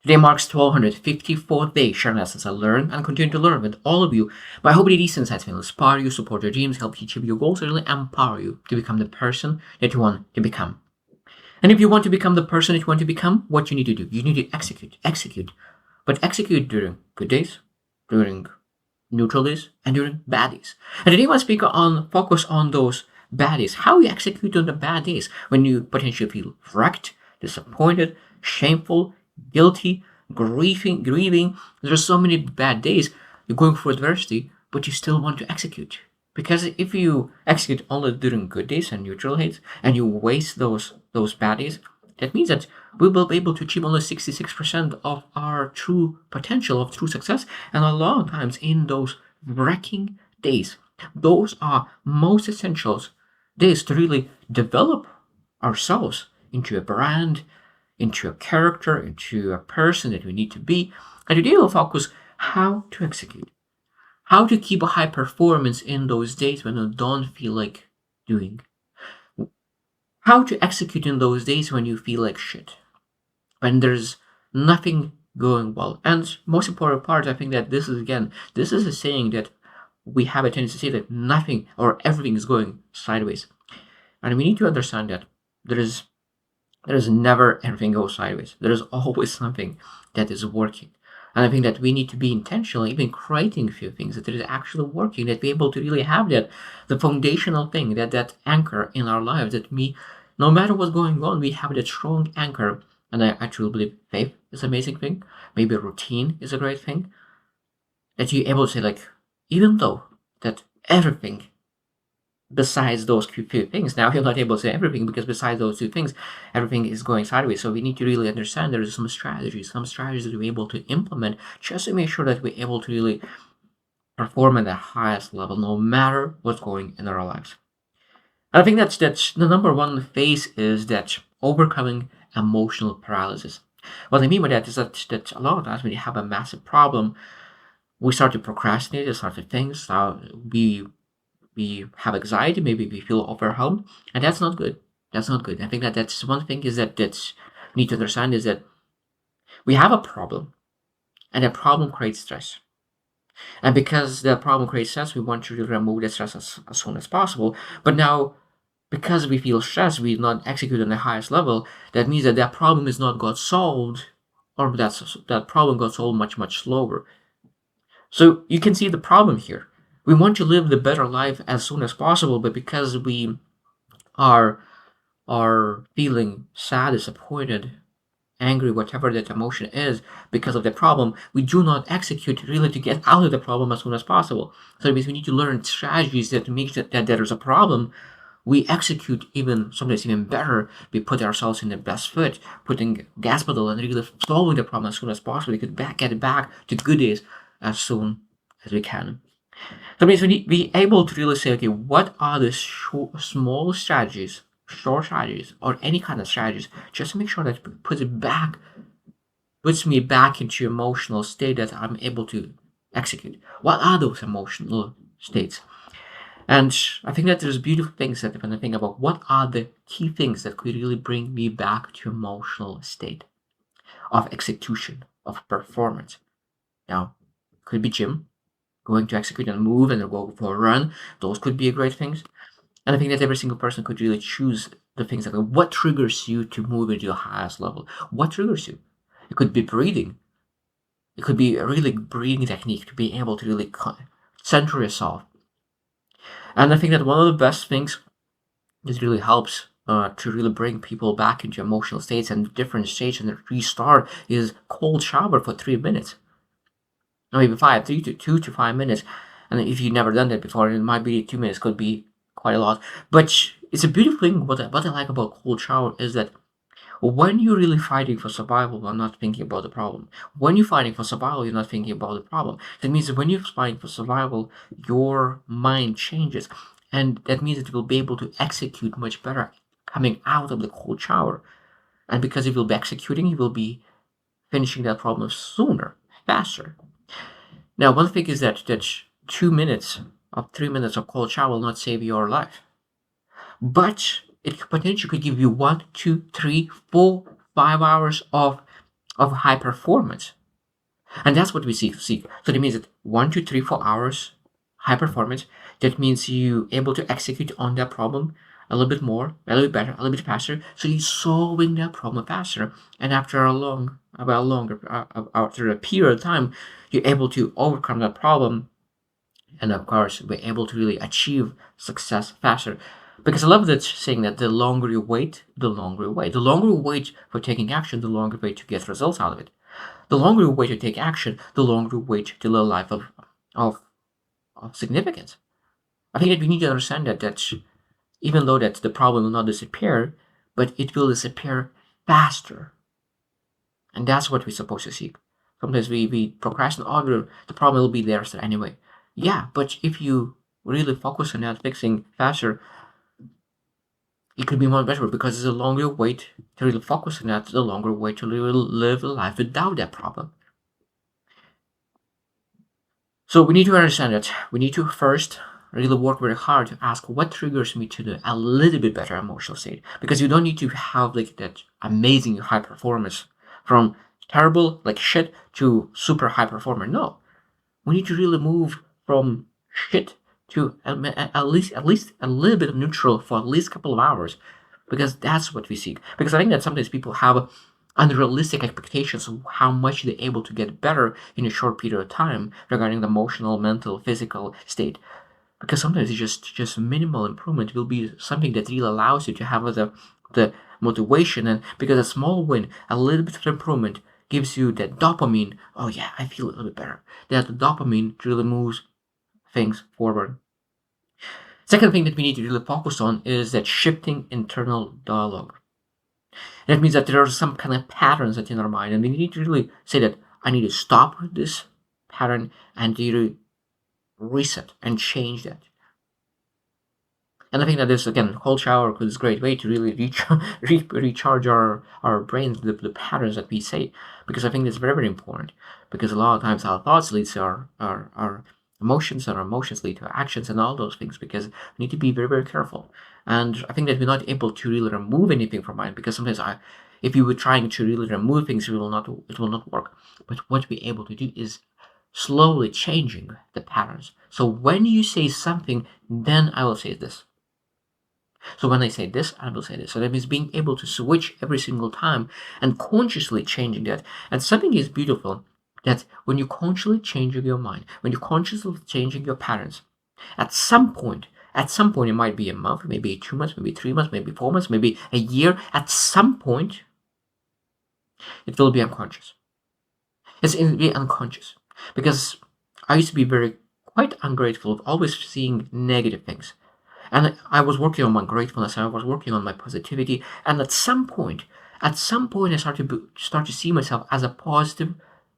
Today marks 1254th day sharing lessons I learn and continue to learn with all of you. My hope that these insights will inspire you, support your dreams, help you achieve your goals, and really empower you to become the person that you want to become. And if you want to become the person that you want to become, what you need to do, you need to execute. But execute during good days, during neutral days, and during bad days. And today I want to focus on those bad days, how you execute on the bad days when you potentially feel wrecked, disappointed, shameful, guilty, grieving. There's so many bad days. You're going through adversity, but you still want to execute. Because if you execute only during good days and neutral days, and you waste those bad days, that means that we will be able to achieve only 66% of our true potential, of true success. And a lot of times in those wrecking days, those are most essential days to really develop ourselves into a brand, into a character, into a person that we need to be. And today we'll focus how to execute, how to keep a high performance in those days when you don't feel like doing, how to execute in those days when you feel like shit, when there's nothing going well. And most important part, I think that this is a saying that we have a tendency to say that nothing or everything is going sideways. And we need to understand that there is never everything goes sideways. There is always something that is working. And I think that we need to be intentional, even creating a few things that is actually working, that we're able to really have that, the foundational thing, that anchor in our lives, that no matter what's going on, we have that strong anchor. And I actually believe faith is an amazing thing. Maybe routine is a great thing. That you're able to say, like, even though that everything besides those few things, now you're not able to say everything because besides those two things, everything is going sideways. So we need to really understand there is some strategies that we're able to implement just to make sure that we're able to really perform at the highest level, no matter what's going in our lives. And I think that's the number one phase is that overcoming emotional paralysis. What I mean by that is that a lot of times when you have a massive problem, we start to procrastinate, we start to think, we have anxiety, maybe we feel overwhelmed, and that's not good. That's not good. I think that's one thing is that we need to understand is that we have a problem, and that problem creates stress. And because the problem creates stress, we want to remove the stress as soon as possible. But now, because we feel stressed, we not execute on the highest level. That means that problem is not got solved, or that problem got solved much slower. So you can see the problem here. We want to live the better life as soon as possible, but because we are feeling sad, disappointed, angry, whatever that emotion is, because of the problem, we do not execute really to get out of the problem as soon as possible. So it means we need to learn strategies that make that there is a problem. We execute sometimes even better. We put ourselves in the best foot, putting gas pedal and really solving the problem as soon as possible. We could get it back to good days as soon as we can. That means we need to be able to really say, okay, what are the small strategies, short strategies, or any kind of strategies, just to make sure that it puts me back into emotional state that I'm able to execute. What are those emotional states? And I think that there's beautiful things that when I think about what are the key things that could really bring me back to emotional state of execution, of performance. Now, could be gym, going to execute and move and go for a run. Those could be great things. And I think that every single person could really choose the things like what triggers you to move into the highest level. What triggers you? It could be breathing. It could be a really breathing technique to be able to really center yourself. And I think that one of the best things that really helps to really bring people back into emotional states and different states and restart is cold shower for 3 minutes. Or maybe 2 to 5 minutes. And if you've never done that before, it might be 2 minutes, could be quite a lot. But it's a beautiful thing. What I like about cold shower is that when you're really fighting for survival, you're not thinking about the problem. When you're fighting for survival, you're not thinking about the problem. That means that when you're fighting for survival, your mind changes. And that means that you will be able to execute much better coming out of the cold shower. And because if you'll be executing, you will be finishing that problem sooner, faster. Now, one thing is that 3 minutes of cold shower will not save your life. But it potentially could give you 1, 2, 3, 4, 5 hours of of high performance. And that's what we seek. So that means that 1, 2, 3, 4 hours high performance. That means you able to execute on that problem a little bit more, a little bit better, a little bit faster. So you're solving that problem faster. And after after a period of time, you're able to overcome that problem. And of course, we're able to really achieve success faster. Because I love that saying that the longer you wait, the longer you wait. The longer you wait for taking action, the longer you wait to get results out of it. The longer you wait to take action, the longer you wait to live a life of, of significance. I think that we need to understand that even though that the problem will not disappear, but it will disappear faster. And that's what we're supposed to seek. Sometimes we procrastinate, oh, the problem will be there anyway. Yeah, but if you really focus on that fixing faster, it could be more better because the longer you wait to really focus on that, the longer wait to live a life without that problem. So we need to understand that we need to first really work very hard to ask what triggers me to do a little bit better emotional state, because you don't need to have like that amazing high performance from terrible like shit to super high performer. No, we need to really move from shit to at least a little bit of neutral for at least a couple of hours, because that's what we seek. Because I think that sometimes people have unrealistic expectations of how much they're able to get better in a short period of time regarding the emotional, mental, physical state. Because sometimes it's just minimal improvement will be something that really allows you to have the motivation, and because a small win, a little bit of improvement gives you that dopamine. Oh yeah, I feel a little bit better. That dopamine really moves things forward. Second thing that we need to really focus on is that shifting internal dialogue. That means that there are some kind of patterns that in our mind, and we need to really say that I need to stop this pattern and to reset and change that. And I think that this again, cold shower is a great way to really recharge our brains, the patterns that we say, because I think that's very, very important. Because a lot of times our thoughts lead to our emotions, and our emotions lead to actions and all those things. Because we need to be very, very careful. And I think that we're not able to really remove anything from mind, because sometimes if you were trying to really remove things, it will not work. But what we're able to do is slowly changing the patterns. So when you say something, then I will say this. So when I say this, I will say this. So that means being able to switch every single time and consciously changing that. And something is beautiful that when you consciously changing your mind, when you're consciously changing your patterns, at some point, it might be a month, maybe 2 months, maybe 3 months, maybe 4 months, maybe a year. At some point, it will be unconscious. It's be unconscious, because I used to be quite ungrateful of always seeing negative things. And I was working on my gratefulness, and I was working on my positivity. And at some point, I started to see myself as a positive,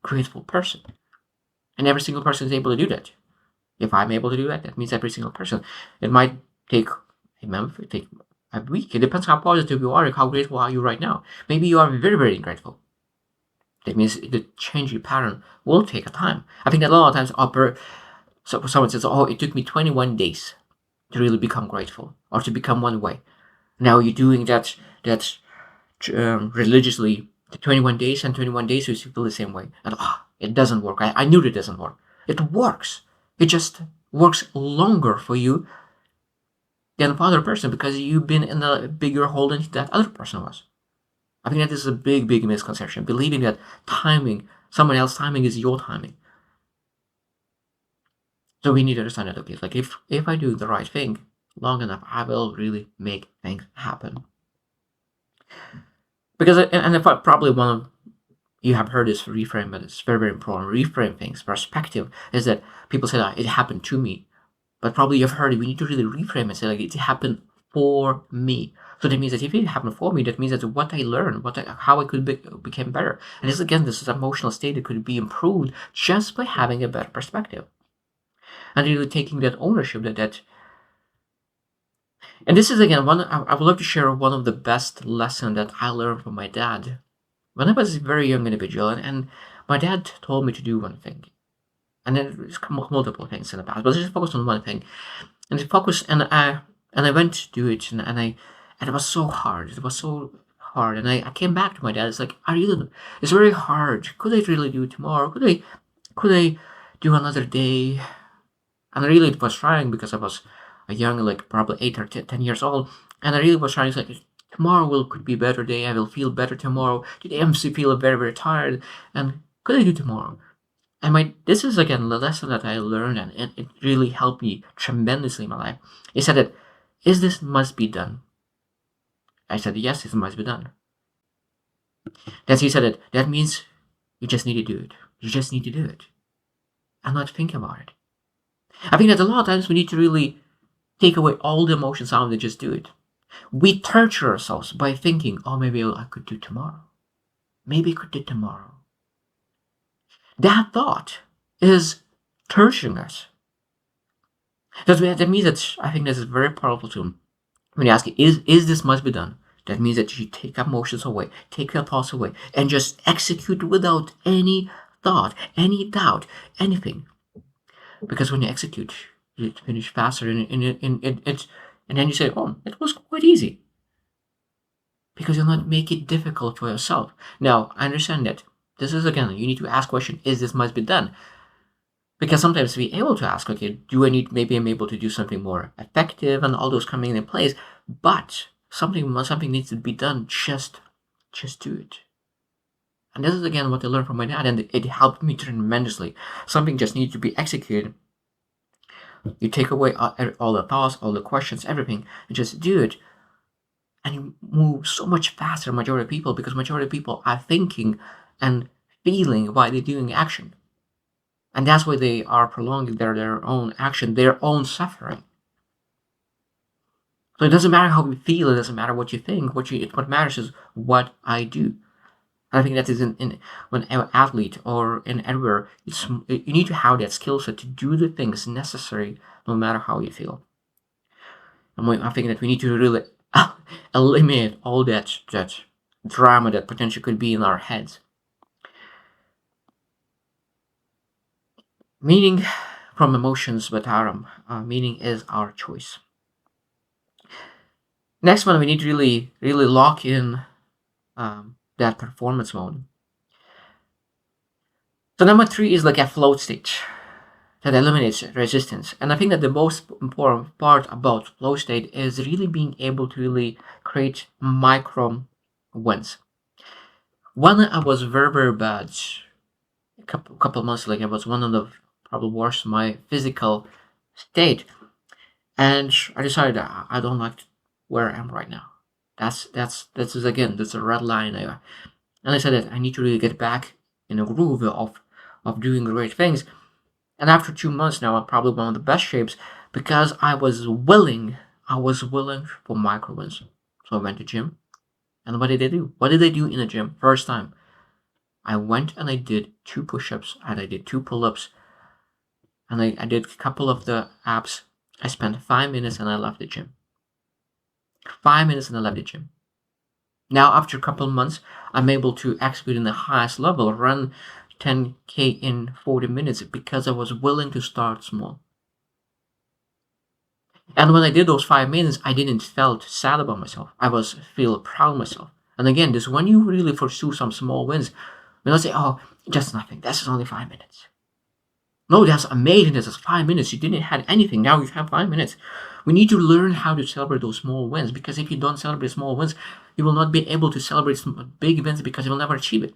grateful person. And every single person is able to do that. If I'm able to do that, that means every single person. It might take a month, it take a week. It depends how positive you are and how grateful are you right now. Maybe you are very, very grateful. That means the change your pattern will take a time. I think that a lot of times, so someone says, "Oh, it took me 21 days to really become grateful or to become one way." Now you're doing that religiously, 21 days, and 21 days you feel the same way. And it doesn't work. I knew it doesn't work. It works. It just works longer for you than the other person, because you've been in a bigger hole than that other person was. I think that is a big, big misconception. Believing that someone else's timing is your timing. So we need to understand that, okay, like if I do the right thing long enough, I will really make things happen. Because and if probably one of you have heard this reframe, but it's very, very important. Reframe things. Perspective is that people say that it happened to me, but probably you've heard it. We need to really reframe and say like it happened for me. So that means that if it happened for me, that means that what I learned, how I could become better. And this is emotional state that could be improved just by having a better perspective. And really taking that ownership and this is again I would love to share one of the best lessons that I learned from my dad when I was a very young individual, and my dad told me to do one thing, and then there's multiple things in the past, but just focus on one thing, and I went to do it, and it was so hard. It was so hard. And I came back to my dad. It's like, it's very hard. Could I really do it tomorrow? Could I do another day? And I really was trying because I was a young, like probably 8 or 10 years old. And I really was trying to say, tomorrow could be a better day. I will feel better tomorrow. Today I'm still feeling very, very tired. And could I do tomorrow? And this is again the lesson that I learned, and it really helped me tremendously in my life. He said that, is this must be done? I said, yes, it must be done. Then he said that means you just need to do it. You just need to do it. And not think about it. I think that a lot of times we need to really take away all the emotions out and just do it. We torture ourselves by thinking, oh, maybe I could do tomorrow. Maybe I could do tomorrow. That thought is torturing us. That means that I think this is very powerful too. When you ask, is this must be done? That means that you take emotions away, take your thoughts away, and just execute without any thought, any doubt, anything. Because when you execute, you finish faster, and then you say, oh, it was quite easy. Because you'll not make it difficult for yourself. Now, I understand that. This is, again, you need to ask question, is this must be done? Because sometimes we able to ask, okay, maybe I'm able to do something more effective and all those coming in place, but something needs to be done, just do it. And this is again what I learned from my dad, and it helped me tremendously. Something just needs to be executed. You take away all the thoughts, all the questions, everything, and just do it. And you move so much faster than majority of people, because majority of people are thinking and feeling while they're doing action. And that's why they are prolonging their own action, their own suffering. So it doesn't matter how you feel, it doesn't matter what you think, what matters is what I do. And I think that is when an athlete or in anywhere, you need to have that skill set to do the things necessary no matter how you feel. And I think that we need to really eliminate all that drama that potentially could be in our heads. Meaning from emotions without them. Meaning is our choice. Next one, we need to really, really lock in that performance mode. So number 3 is like a float state that eliminates resistance. And I think that the most important part about flow state is really being able to really create micro wins. When I was very, very bad, a couple months ago, I was one of the probably worst my physical state, and I decided I don't like where I am right now. That's a red line there. And I said that I need to really get back in a groove of doing great things. And after 2 months now, I'm probably one of the best shapes because I was willing for micro wins. So I went to gym. And what did I do? What did I do in the gym? First time, I went and I did 2 push-ups and I did 2 pull-ups. And I did a couple of the abs. I spent 5 minutes and I left the gym. 5 minutes and I left the gym. Now, after a couple of months, I'm able to execute in the highest level, run 10K in 40 minutes because I was willing to start small. And when I did those 5 minutes, I didn't felt sad about myself. I feel proud of myself. And again, this when you really pursue some small wins, we don't say, oh, just nothing. That's only 5 minutes. No, that's amazing. This is 5 minutes. You didn't have anything. Now you have 5 minutes. We need to learn how to celebrate those small wins, because if you don't celebrate small wins, you will not be able to celebrate some big wins because you will never achieve it.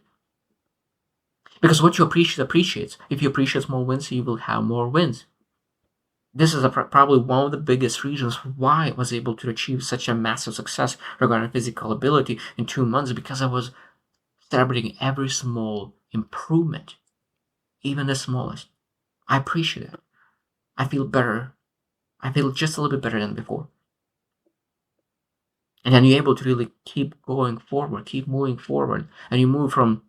Because what you appreciates. If you appreciate small wins, you will have more wins. This is probably one of the biggest reasons why I was able to achieve such a massive success regarding physical ability in 2 months, because I was celebrating every small improvement, even the smallest. I appreciate it. I feel better. I feel just a little bit better than before. And then you're able to really keep going forward, keep moving forward. And you move from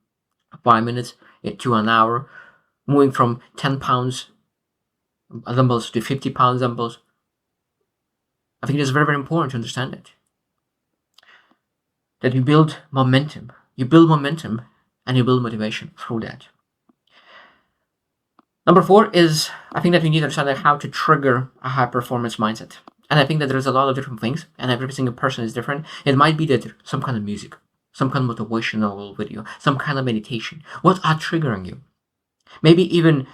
5 minutes to an hour, moving from 10 pounds dumbbells to 50 pounds dumbbells. I think it's very, very important to understand it. That you build momentum. You build momentum and you build motivation through that. Number 4 is, I think that we need to understand how to trigger a high performance mindset. And I think that there's a lot of different things, and every single person is different. It might be that some kind of music. some kind of motivational video, some kind of meditation. What are triggering you? Maybe even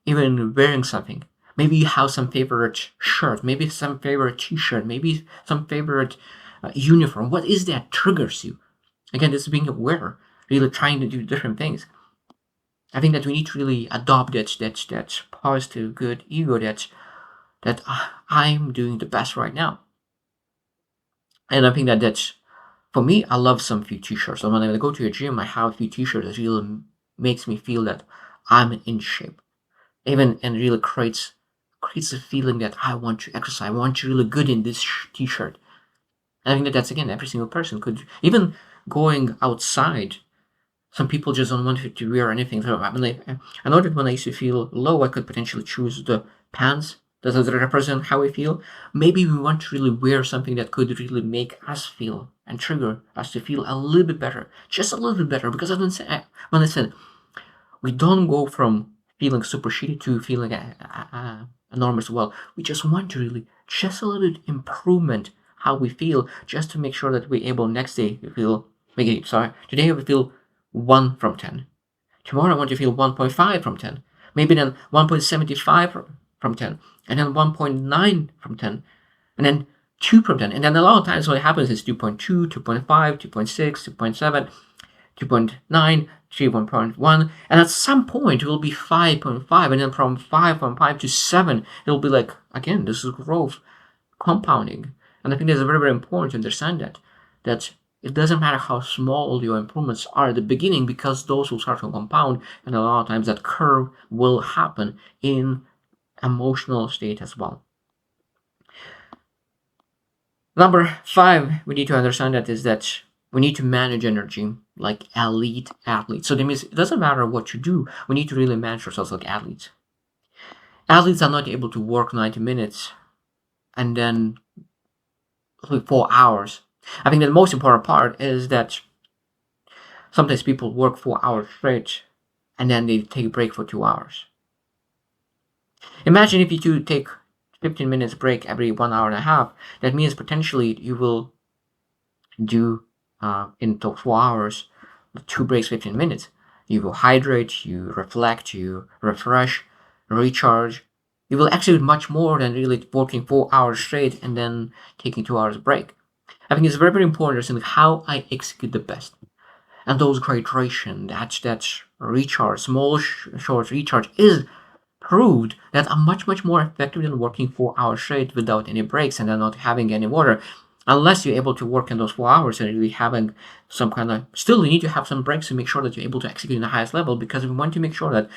wearing something. Maybe you have some favorite shirt, maybe some favorite t-shirt, maybe some favorite uniform. What is that triggers you? Again, this is being aware, really trying to do different things. I think that we need to really adopt that positive, good ego that I'm doing the best right now. And I think that's for me. I love some few t-shirts. So when I go to a gym, I have a few t-shirts that really makes me feel that I'm in shape. Even and really creates a feeling that I want to exercise. I want to really good in this t-shirt. And I think that's again every single person could even going outside. Some people just don't want to wear anything. So I know that when I used to feel low, I could potentially choose the pants that does represent how I feel. Maybe we want to really wear something that could really make us feel and trigger us to feel a little bit better, just a little bit better. Because when I said we don't go from feeling super shitty to feeling enormous well. We just want to really just a little bit improvement how we feel, just to make sure that we're able next day to feel. Today we feel 1 from 10. Tomorrow I want to feel 1.5 from 10. Maybe then 1.75 from 10. And then 1.9 from 10. And then 2 from 10. And then a lot of times what happens is 2.2, 2.5, 2.6, 2.7, 2.9, 3.1, and at some point it will be 5.5, and then from 5.5 to 7, it will be like, again, this is growth, compounding. And I think it's very, very important to understand that it doesn't matter how small your improvements are at the beginning, because those will start to compound, and a lot of times that curve will happen in emotional state as well. Number 5, we need to understand that we need to manage energy like elite athletes. So that means it doesn't matter what you do, we need to really manage ourselves like athletes. Athletes are not able to work 90 minutes and then 4 hours. I think the most important part is that sometimes people work 4 hours straight and then they take a break for 2 hours. Imagine if you do take 15 minutes break every 1 hour and a half. That means potentially you will do in those 4 hours 2 breaks, 15 minutes. You will hydrate, you reflect, you refresh, recharge. You will actually do much more than really working 4 hours straight and then taking 2 hours break. I think it's very, very important to understand how I execute the best. And those hydration, that recharge, small short recharge is proved that are much, much more effective than working 4 hours straight without any breaks and then not having any water. Unless you're able to work in those 4 hours and really having some kind of, still you need to have some breaks to make sure that you're able to execute in the highest level, because we want to make sure that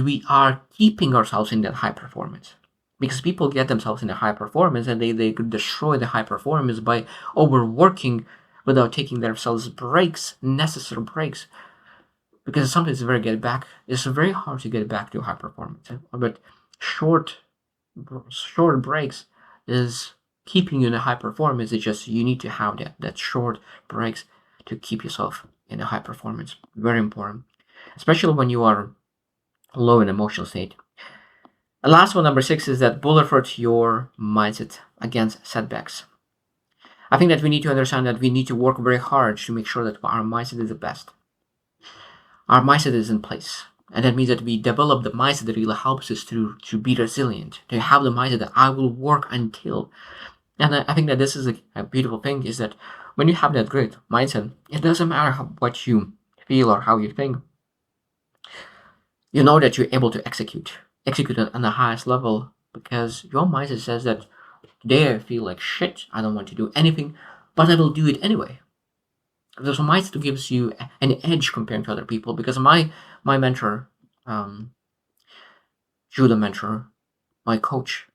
we are keeping ourselves in that high performance. Because people get themselves in a high performance and they could destroy the high performance by overworking without taking themselves breaks, necessary breaks. Because sometimes it's very hard to get back to high performance. But short breaks is keeping you in a high performance. It's just you need to have that short breaks to keep yourself in a high performance. Very important, especially when you are low in emotional state. The last one, number 6, is that bulletproof your mindset against setbacks. I think that we need to understand that we need to work very hard to make sure that our mindset is the best. Our mindset is in place. And that means that we develop the mindset that really helps us to be resilient, to have the mindset that I will work until. And I think that this is a beautiful thing, is that when you have that great mindset, it doesn't matter what you feel or how you think. You know that you're able to execute on the highest level, because your mindset says that today I feel like shit, I don't want to do anything, but I will do it anyway. Because mindset gives you an edge compared to other people. Because my mentor, judo mentor, my coach,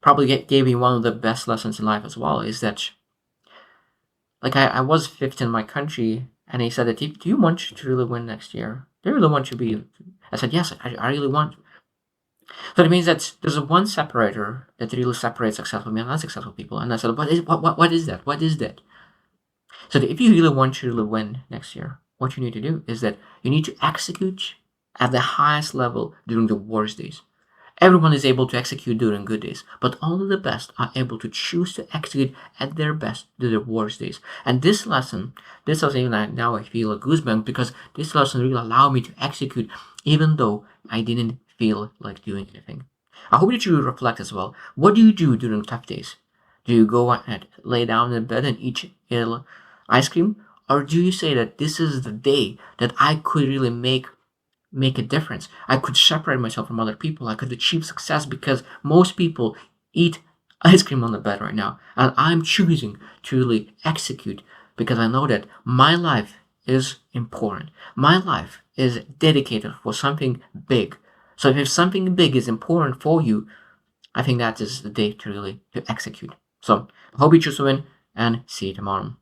probably gave me one of the best lessons in life as well, is that, like, I was fifth in my country, and he said that, do you want to really win next year? Do you really want to be? I said, yes, I really want. So it means that there's one separator that really separates successful and unsuccessful people. And I said, what is that? What is that? So that if you really want to really win next year, what you need to do is that you need to execute at the highest level during the worst days. Everyone is able to execute during good days, but only the best are able to choose to execute at their best during their worst days. And this lesson, even now I feel a goosebump because this lesson really allowed me to execute even though I didn't feel like doing anything. I hope that you reflect as well. What do you do during tough days? Do you go and lay down in bed and eat ice cream? Or do you say that this is the day that I could really make a difference? I could separate myself from other people. I could achieve success because most people eat ice cream on the bed right now. And I'm choosing to really execute because I know that my life is important. My life is dedicated for something big. So if something big is important for you, I think that is the day to really to execute. So I hope you choose to win and see you tomorrow.